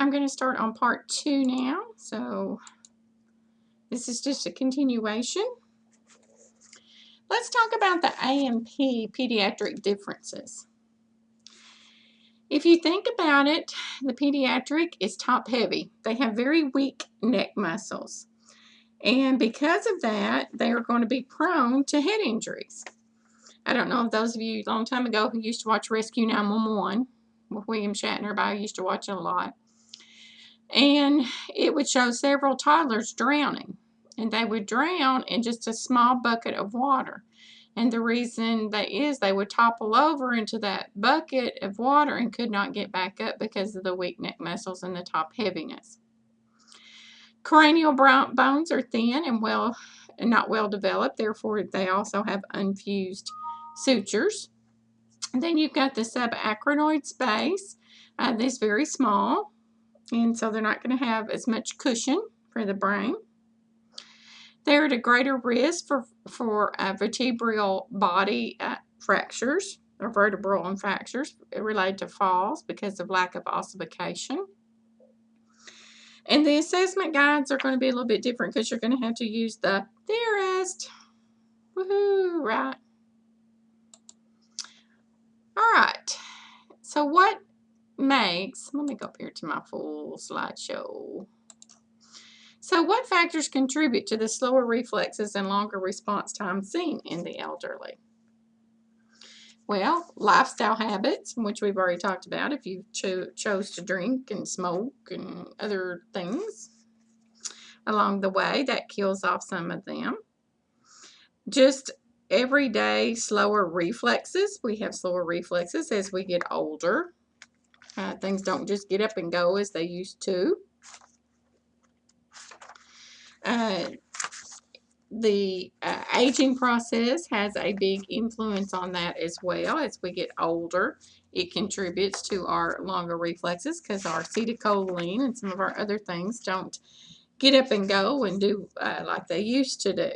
I'm going to start on part 2 now. So this is just a continuation. Let's talk about the A&P pediatric differences. If you think about it, the pediatric is top heavy. They have very weak neck muscles. And because of that, they are going to be prone to head injuries. I don't know if those of you a long time ago who used to watch Rescue 911 with William Shatner, but I used to watch it a lot. And it would show several toddlers drowning. And they would drown in just a small bucket of water. And the reason that is they would topple over into that bucket of water and could not get back up because of the weak neck muscles and the top heaviness. Cranial bones are thin and not well developed. Therefore, they also have unfused sutures. And then you've got the subarachnoid space. This is very small. And so they're not going to have as much cushion for the brain. They're at a greater risk for vertebral body fractures or vertebral fractures related to falls because of lack of ossification. And the assessment guides are going to be a little bit different because you're going to have to use the theorist. Woohoo, right? All right. So what makes, let me go up here to my full slideshow. So what factors contribute to the slower reflexes and longer response time seen in the elderly? Well, lifestyle habits, which we've already talked about, if you chose to drink and smoke and other things along the way, that kills off some of them. Just everyday slower reflexes. We have slower reflexes as we get older. Things don't just get up and go as they used to. The aging process has a big influence on that as well. As we get older, it contributes to our longer reflexes because our acetylcholine and some of our other things don't get up and go and do like they used to do.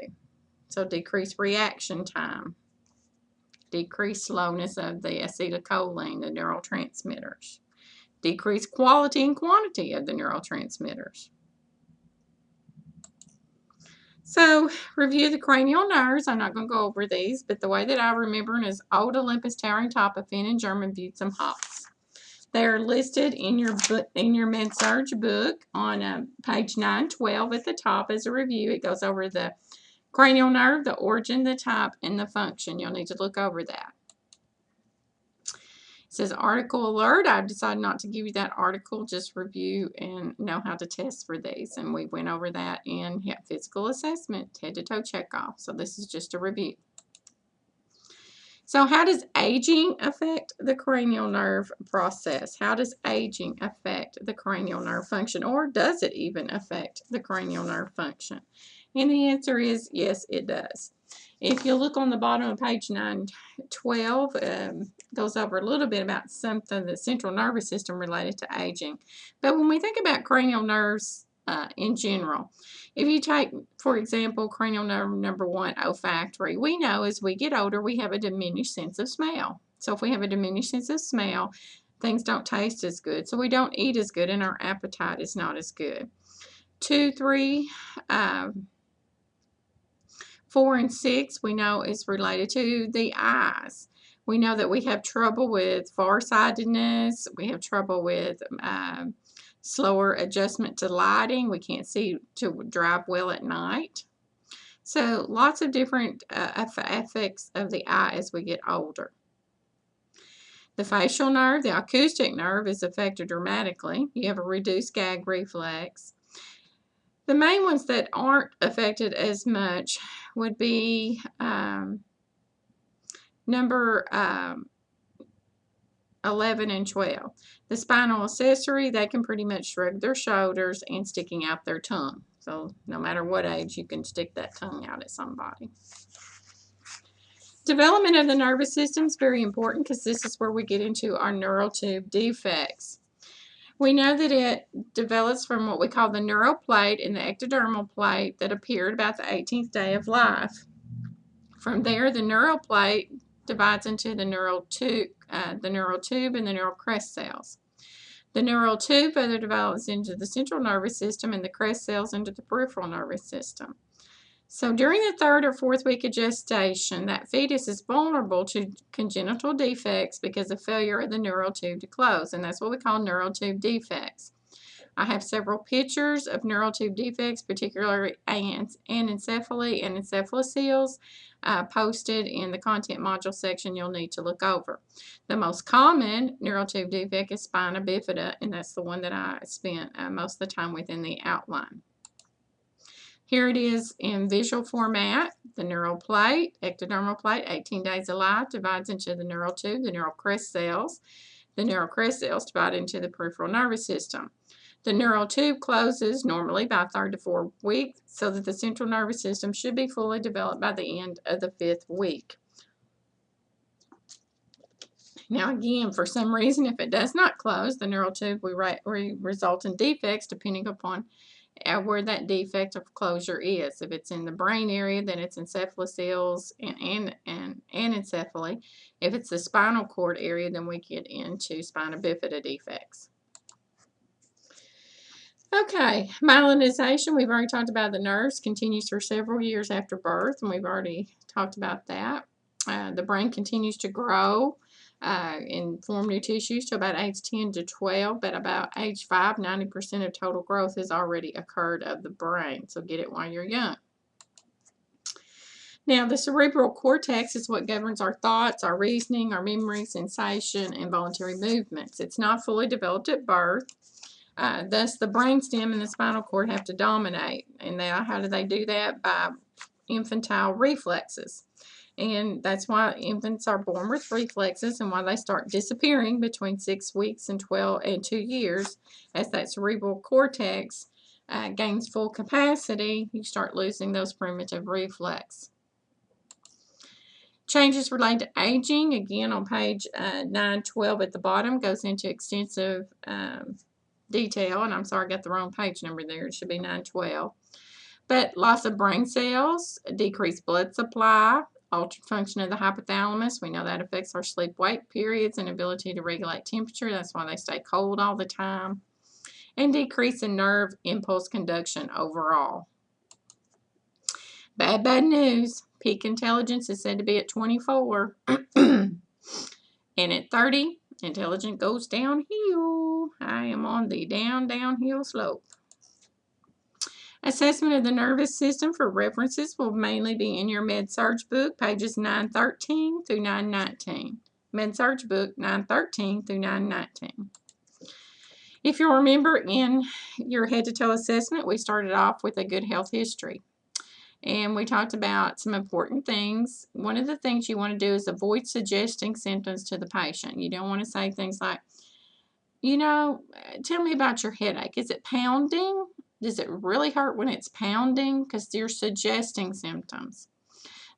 So decreased reaction time, decreased slowness of the acetylcholine, the neurotransmitters, decreased quality and quantity of the neurotransmitters. So, review the cranial nerves. I'm not going to go over these, but the way that I remember them is Old Olympus towering top of Finn and German viewed some hops. They are listed in your Med-Surg book on page 912 at the top as a review. It goes over the cranial nerve, the origin, the type, and the function. You'll need to look over that. It says article alert. I've decided not to give you that article, just review and know how to test for these. And we went over that in physical assessment, head-to-toe checkoff. So this is just a review. So how does aging affect the cranial nerve process? How does aging affect the cranial nerve function? Or does it even affect the cranial nerve function? And the answer is yes, it does. If you look on the bottom of page 912, goes over a little bit about something, the central nervous system related to aging. But when we think about cranial nerves in general, if you take, for example, cranial nerve number 1, olfactory, we know as we get older, we have a diminished sense of smell. So if we have a diminished sense of smell, things don't taste as good. So we don't eat as good, and our appetite is not as good. 2, 3, 4, and 6, we know is related to the eyes. We know that we have trouble with farsightedness. We have trouble with slower adjustment to lighting. We can't see to drive well at night. So lots of different effects of the eye as we get older. The facial nerve, the acoustic nerve, is affected dramatically. You have a reduced gag reflex. The main ones that aren't affected as much would be number 11 and 12. The spinal accessory, they can pretty much shrug their shoulders and sticking out their tongue. So no matter what age, you can stick that tongue out at somebody. Development of the nervous system is very important because this is where we get into our neural tube defects. We know that it develops from what we call the neural plate and the ectodermal plate that appeared about the 18th day of life. From there, the neural plate divides into the neural tube and the neural crest cells. The neural tube further develops into the central nervous system and the crest cells into the peripheral nervous system. So during the 3rd or 4th week of gestation, that fetus is vulnerable to congenital defects because of failure of the neural tube to close, and that's what we call neural tube defects. I have several pictures of neural tube defects, particularly anencephaly and encephalocele, posted in the content module section you'll need to look over. The most common neural tube defect is spina bifida, and that's the one that I spent most of the time with in the outline. Here it is in visual format. The neural plate, ectodermal plate, 18 days of life, divides into the neural tube, the neural crest cells. The neural crest cells divide into the peripheral nervous system. The neural tube closes normally by 3rd to 4th week, so that the central nervous system should be fully developed by the end of the 5th week. Now again, for some reason, if it does not close, the neural tube will result in defects depending upon where that defect of closure is. If it's in the brain area, then it's encephaloceles and anencephaly. If it's the spinal cord area, then we get into spina bifida defects. Okay, myelinization, we've already talked about the nerves, continues for several years after birth, and we've already talked about that. The brain continues to grow and form new tissues to about age 10 to 12, but about age 5, 90% of total growth has already occurred of the brain, so get it while you're young. Now, the cerebral cortex is what governs our thoughts, our reasoning, our memory, sensation, and voluntary movements. It's not fully developed at birth. Thus, the brainstem and the spinal cord have to dominate. And now, how do they do that? By infantile reflexes. And that's why infants are born with reflexes and why they start disappearing between 6 weeks and 2 years. As that cerebral cortex gains full capacity, you start losing those primitive reflexes. Changes related to aging, again on page 912 at the bottom, goes into extensive detail, and I'm sorry I got the wrong page number there, it should be 912. But loss of brain cells, decreased blood supply, altered function of the hypothalamus, we know that affects our sleep-wake periods and ability to regulate temperature, that's why they stay cold all the time, and decrease in nerve impulse conduction overall. Bad news, peak intelligence is said to be at 24, and at 30, intelligence goes downhill. I am on the downhill slope. Assessment of the nervous system for references will mainly be in your Med-Surg book, pages 913 through 919. Med-Surg book, 913 through 919. If you'll remember in your head-to-toe assessment, we started off with a good health history. And we talked about some important things. One of the things you want to do is avoid suggesting symptoms to the patient. You don't want to say things like, you know, tell me about your headache. Is it pounding? Does it really hurt when it's pounding? Because you're suggesting symptoms.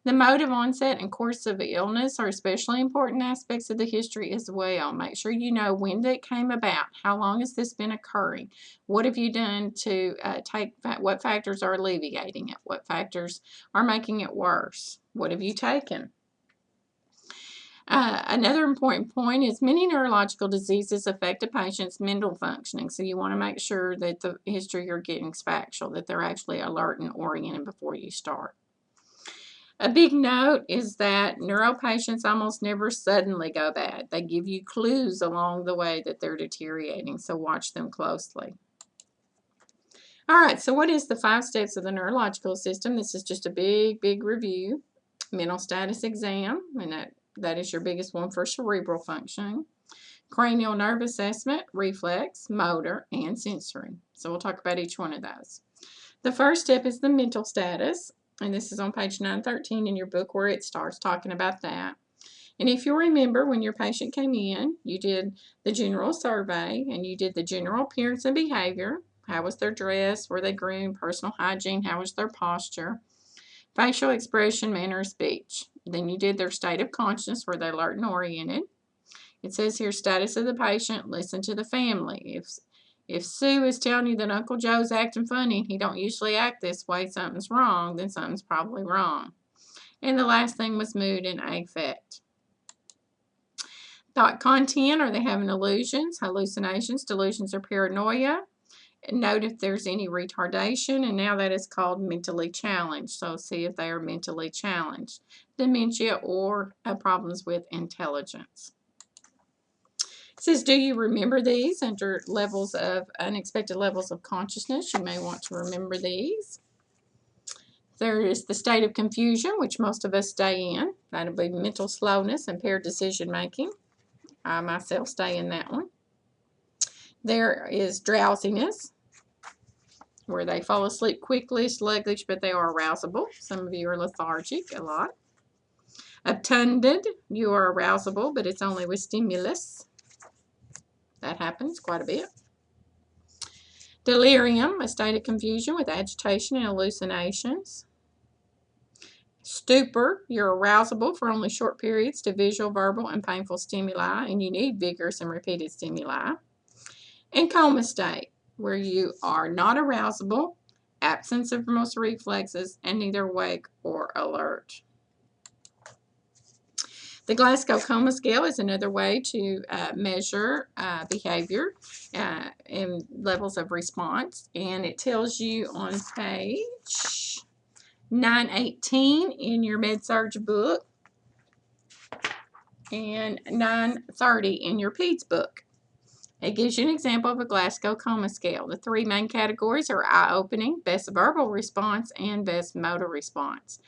The mode of onset and course of illness are especially important aspects of the history as well. Make sure you know when it came about. How long has this been occurring? What have you done to what factors are alleviating it? What factors are making it worse? What have you taken? Another important point is many neurological diseases affect a patient's mental functioning, so you want to make sure that the history you're getting is factual, that they're actually alert and oriented before you start. A big note is that neuro patients almost never suddenly go bad. They give you clues along the way that they're deteriorating, so watch them closely. All right, so what is the 5 steps of the neurological system? This is just a big review. Mental status exam, and that is your biggest one for cerebral functioning. Cranial nerve assessment, reflex, motor, and sensory. So we'll talk about each one of those. The first step is the mental status, and this is on page 913 in your book where it starts talking about that. And if you remember, when your patient came in, you did the general survey, and you did the general appearance and behavior. How was their dress? Were they groomed? Personal hygiene? How was their posture? Facial expression, manner of speech. Then you did their state of consciousness. Were they alert and oriented? It says here, status of the patient, listen to the family. If Sue is telling you that Uncle Joe's acting funny and he don't usually act this way, something's wrong, then something's probably wrong. And the last thing was mood and affect. thought content, are they having illusions, hallucinations, delusions, or paranoia? Note if there's any retardation, and now that is called mentally challenged. So see if they are mentally challenged. Dementia or problems with intelligence. It says, do you remember these under levels of unexpected levels of consciousness? You may want to remember these. There is the state of confusion, which most of us stay in. That'll be mental slowness, impaired decision making. I myself stay in that one. There is drowsiness, where they fall asleep quickly, sluggish, but they are arousable. Some of you are lethargic a lot. Obtunded, you are arousable, but it's only with stimulus. That happens quite a bit. Delirium, a state of confusion with agitation and hallucinations. Stupor, you're arousable for only short periods to visual, verbal, and painful stimuli, and you need vigorous and repeated stimuli. And coma state, where you are not arousable, absence of most reflexes, and neither awake or alert. The Glasgow Coma Scale is another way to measure behavior and levels of response, and it tells you on page 918 in your Med-Surg book and 930 in your PEDS book. It gives you an example of a Glasgow Coma Scale. The three main categories are eye-opening, best verbal response, and best motor response.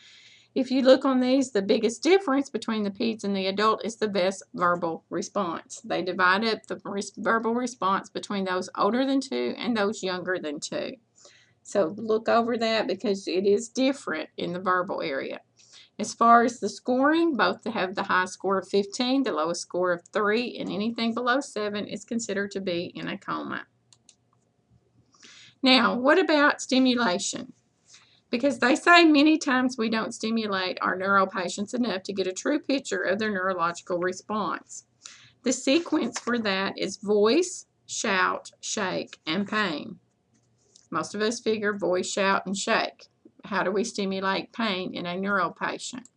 If you look on these, the biggest difference between the peds and the adult is the best verbal response. They divide up the verbal response between those older than 2 and those younger than 2. So look over that because it is different in the verbal area. As far as the scoring, both have the high score of 15, the lowest score of 3, and anything below 7 is considered to be in a coma. Now, what about stimulation? Because they say many times we don't stimulate our neuro patients enough to get a true picture of their neurological response. The sequence for that is voice, shout, shake, and pain. Most of us figure voice, shout, and shake. How do we stimulate pain in a neuro patient?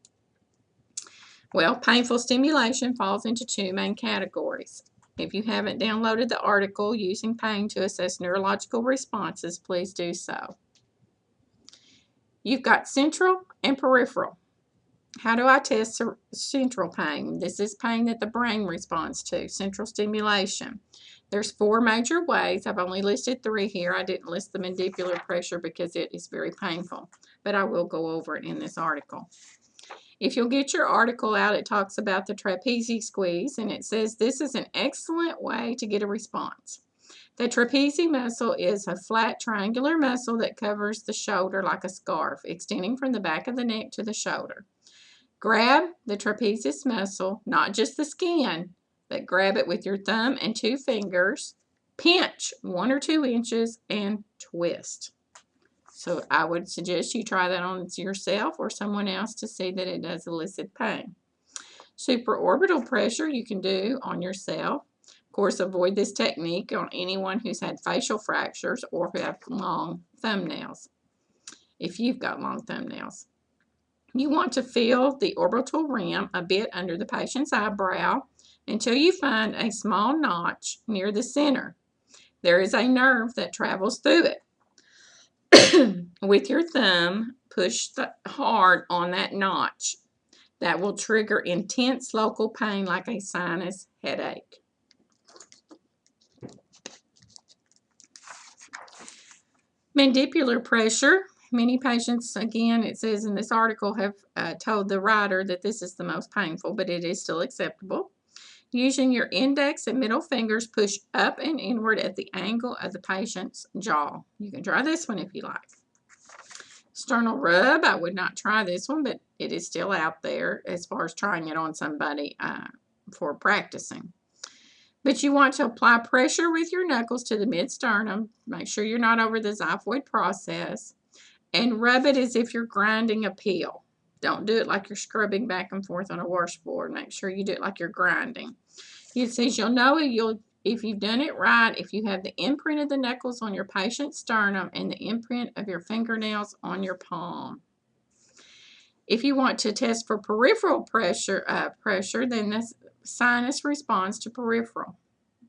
Well, painful stimulation falls into 2 main categories. If you haven't downloaded the article using pain to assess neurological responses, please do so. You've got central and peripheral. How do I test central pain? This is pain that the brain responds to, central stimulation. There's 4 major ways. I've only listed 3 here. I didn't list the mandibular pressure because it is very painful, but I will go over it in this article. If you'll get your article out, it talks about the trapezius squeeze, and it says this is an excellent way to get a response. The trapezius muscle is a flat triangular muscle that covers the shoulder like a scarf, extending from the back of the neck to the shoulder. Grab the trapezius muscle, not just the skin, but grab it with your thumb and 2 fingers, pinch 1 or 2 inches, and twist. So I would suggest you try that on yourself or someone else to see that it does elicit pain. Supraorbital pressure you can do on yourself. Of course, avoid this technique on anyone who's had facial fractures or who have long thumbnails, if you've got long thumbnails. You want to feel the orbital rim a bit under the patient's eyebrow until you find a small notch near the center. There is a nerve that travels through it. With your thumb, push hard on that notch. That will trigger intense local pain like a sinus headache. Mandibular pressure. Many patients, again, it says in this article, have told the writer that this is the most painful, but it is still acceptable. Using your index and middle fingers, push up and inward at the angle of the patient's jaw. You can try this one if you like. Sternal rub, I would not try this one, but it is still out there as far as trying it on somebody for practicing. But you want to apply pressure with your knuckles to the mid-sternum. Make sure you're not over the xiphoid process. And rub it as if you're grinding a peel. Don't do it like you're scrubbing back and forth on a washboard. Make sure you do it like you're grinding. It says you'll know if you've done it right if you have the imprint of the knuckles on your patient's sternum and the imprint of your fingernails on your palm. If you want to test for peripheral pressure, then this sinus responds to peripheral.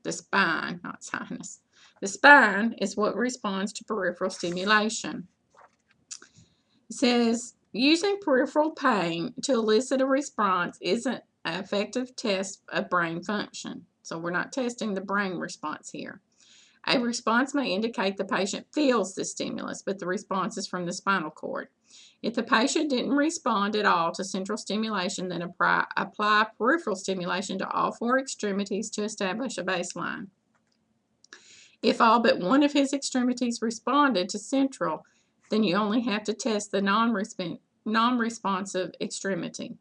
The spine, not sinus. The spine is what responds to peripheral stimulation. It says, using peripheral pain to elicit a response isn't an effective test of brain function. So we're not testing the brain response here. A response may indicate the patient feels the stimulus, but the response is from the spinal cord. If the patient didn't respond at all to central stimulation, then apply peripheral stimulation to all four extremities to establish a baseline. If all but one of his extremities responded to central, then you only have to test the non-responsive extremity.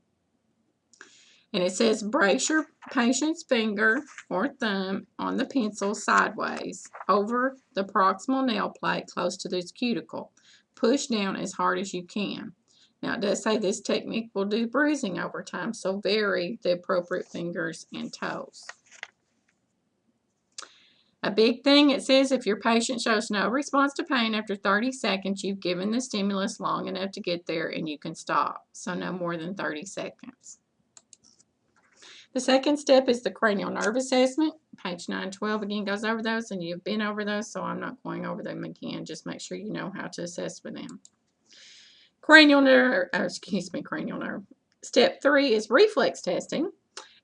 And it says brace your patient's finger or thumb on the pencil sideways over the proximal nail plate close to this cuticle. Push down as hard as you can. Now it does say this technique will do bruising over time, so vary the appropriate fingers and toes. A big thing, it says if your patient shows no response to pain after 30 seconds, you've given the stimulus long enough to get there and you can stop. So no more than 30 seconds. The second step is the cranial nerve assessment. Page 912 again goes over those, and you've been over those, so I'm not going over them again. Just make sure you know how to assess for them. Cranial nerve. Step 3 is reflex testing.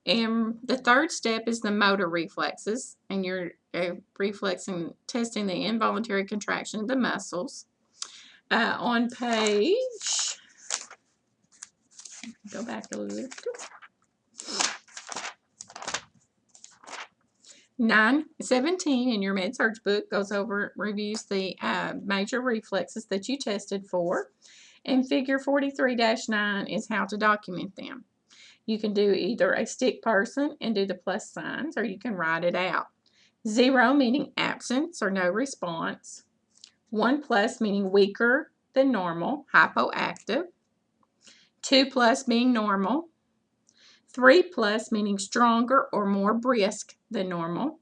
And the third step is the motor reflexes, and you're testing the involuntary contraction of the muscles. On page, go back a little bit. 917 in your med-surg book reviews the major reflexes that you tested for, and figure 43-9 is how to document them. You can do either a stick person and do the plus signs, or you can write it out. 0 meaning absence or no response. 1 plus meaning weaker than normal, hypoactive. 2 plus being normal. 3 plus meaning stronger or more brisk than normal.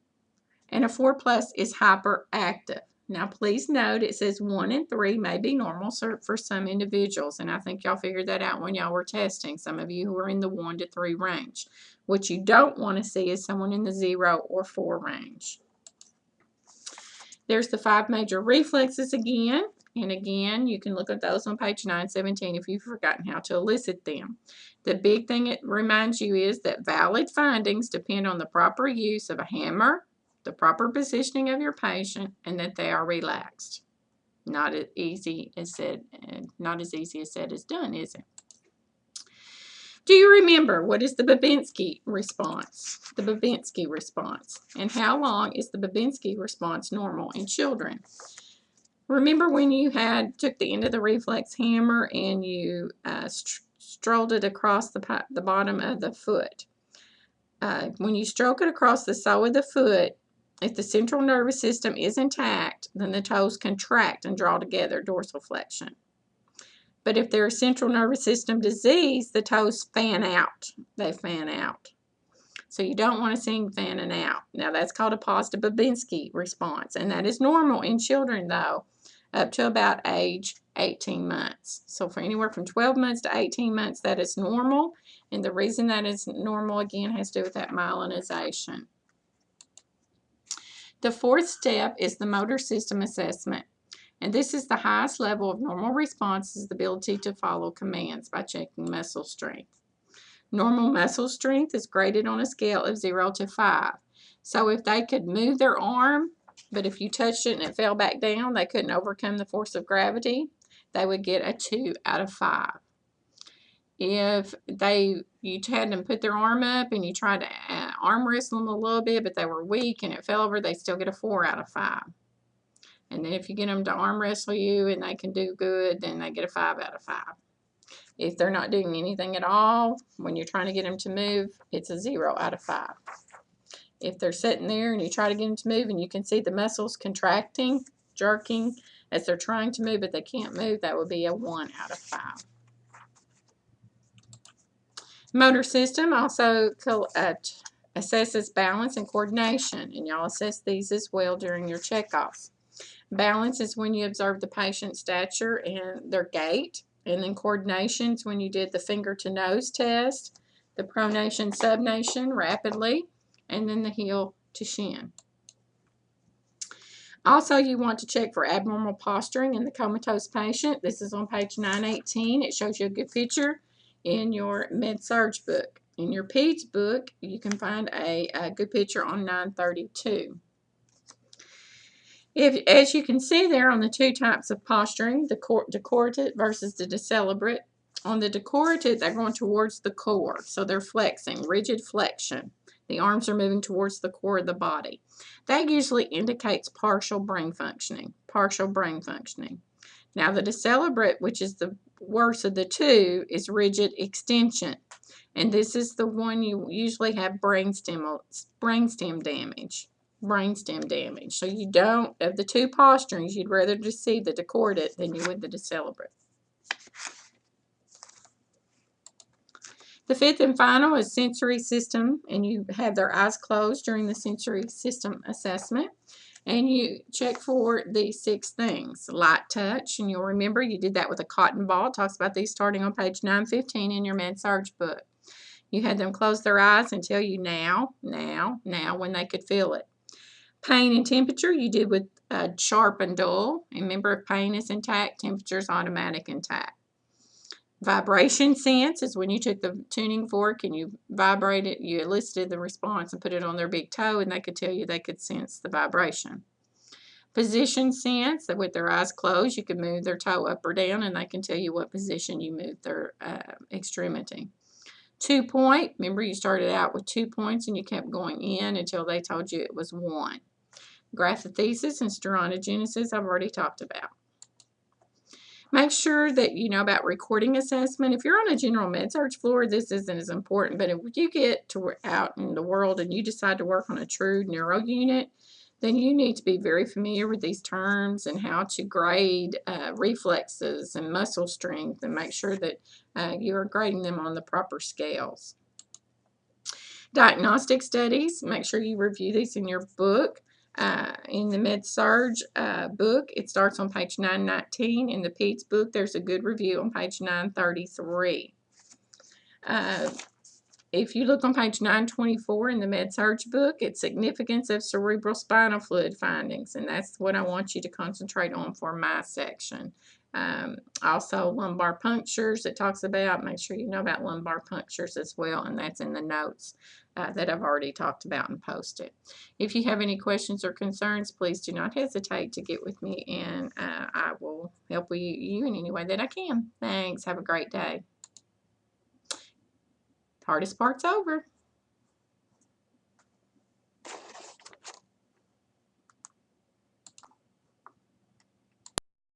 And a 4 plus is hyperactive. Now please note it says 1 and 3 may be normal for some individuals, and I think y'all figured that out when y'all were testing, some of you who are in the 1 to 3 range. What you don't want to see is someone in the 0 or 4 range. There's the 5 major reflexes again. And again, you can look at those on page 917 if you've forgotten how to elicit them. The big thing it reminds you is that valid findings depend on the proper use of a hammer, the proper positioning of your patient, and that they are relaxed. Not as easy as said as done, is it? Do you remember what is the Babinski response? The Babinski response. And how long is the Babinski response normal in children? Remember when you took the end of the reflex hammer and you strolled it across the bottom of the foot? When you stroke it across the sole of the foot, if the central nervous system is intact, then the toes contract and draw together, dorsiflexion. But if there is central nervous system disease, the toes fan out. They fan out. So you don't want to see them fanning out. Now that's called a positive Babinski response, and that is normal in children though, up to about age 18 months. So for anywhere from 12 months to 18 months, that is normal. And the reason that is normal, again, has to do with that myelinization. The fourth step is the motor system assessment. And this is the highest level of normal response, is the ability to follow commands by checking muscle strength. Normal muscle strength is graded on a scale of 0 to 5. So if they could move their arm, but if you touched it and it fell back down, they couldn't overcome the force of gravity, they would get a 2 out of 5. If you had them put their arm up and you tried to arm wrestle them a little bit, but they were weak and it fell over, they still get a 4 out of 5. And then if you get them to arm wrestle you and they can do good, then they get a 5 out of 5. If they're not doing anything at all, when you're trying to get them to move, it's a 0 out of 5. If they're sitting there and you try to get them to move and you can see the muscles contracting, jerking as they're trying to move, but they can't move, that would be a 1 out of 5. Motor system also assesses balance and coordination, and y'all assess these as well during your checkoffs. Balance is when you observe the patient's stature and their gait, and then coordination is when you did the finger to nose test, the pronation, subnation rapidly, and then the heel to shin. Also, you want to check for abnormal posturing in the comatose patient. This is on page 918. It shows you a good picture in your med-surg book. In your PEDS book, you can find a good picture on 932. As you can see there on the two types of posturing, the decorticate versus the decelebrate. On the decorticate, they're going towards the core, so they're flexing, rigid flexion. The arms are moving towards the core of the body. That usually indicates partial brain functioning. Now, the decelebrate, which is the worst of the two, is rigid extension. And this is the one you usually have brainstem damage. So you don't, of the two posturings, you'd rather just see the decorticate than you would the decelebrate. The fifth and final is sensory system, and you have their eyes closed during the sensory system assessment. And you check for these 6 things. Light touch, and you'll remember you did that with a cotton ball. It talks about these starting on page 915 in your med-surg book. You had them close their eyes and tell you now when they could feel it. Pain and temperature you did with sharp and dull. And remember, if pain is intact, temperature is automatic intact. Vibration sense is when you took the tuning fork and you vibrated, you elicited the response and put it on their big toe, and they could tell you they could sense the vibration. Position sense, that with their eyes closed, you could move their toe up or down, and they can tell you what position you moved their extremity. 2 point, remember you started out with 2 points and you kept going in until they told you it was 1. Grathethesis and sternogenesis I've already talked about. Make sure that you know about recording assessment. If you're on a general med-surg floor, this isn't as important, but if you get to out in the world and you decide to work on a true neuro unit, then you need to be very familiar with these terms and how to grade reflexes and muscle strength, and make sure that you're grading them on the proper scales. Diagnostic studies, make sure you review these in your book. In the med-surg book, it starts on page 919. In the PEDS book, there's a good review on page 933. If you look on page 924 in the med-surg book, it's significance of cerebral spinal fluid findings, and that's what I want you to concentrate on for my section. Also, lumbar punctures it talks about. Make sure you know about lumbar punctures as well, and that's in the notes that I've already talked about and posted. If you have any questions or concerns, please do not hesitate to get with me, and I will help you in any way that I can. Thanks. Have a great day. Hardest part's over.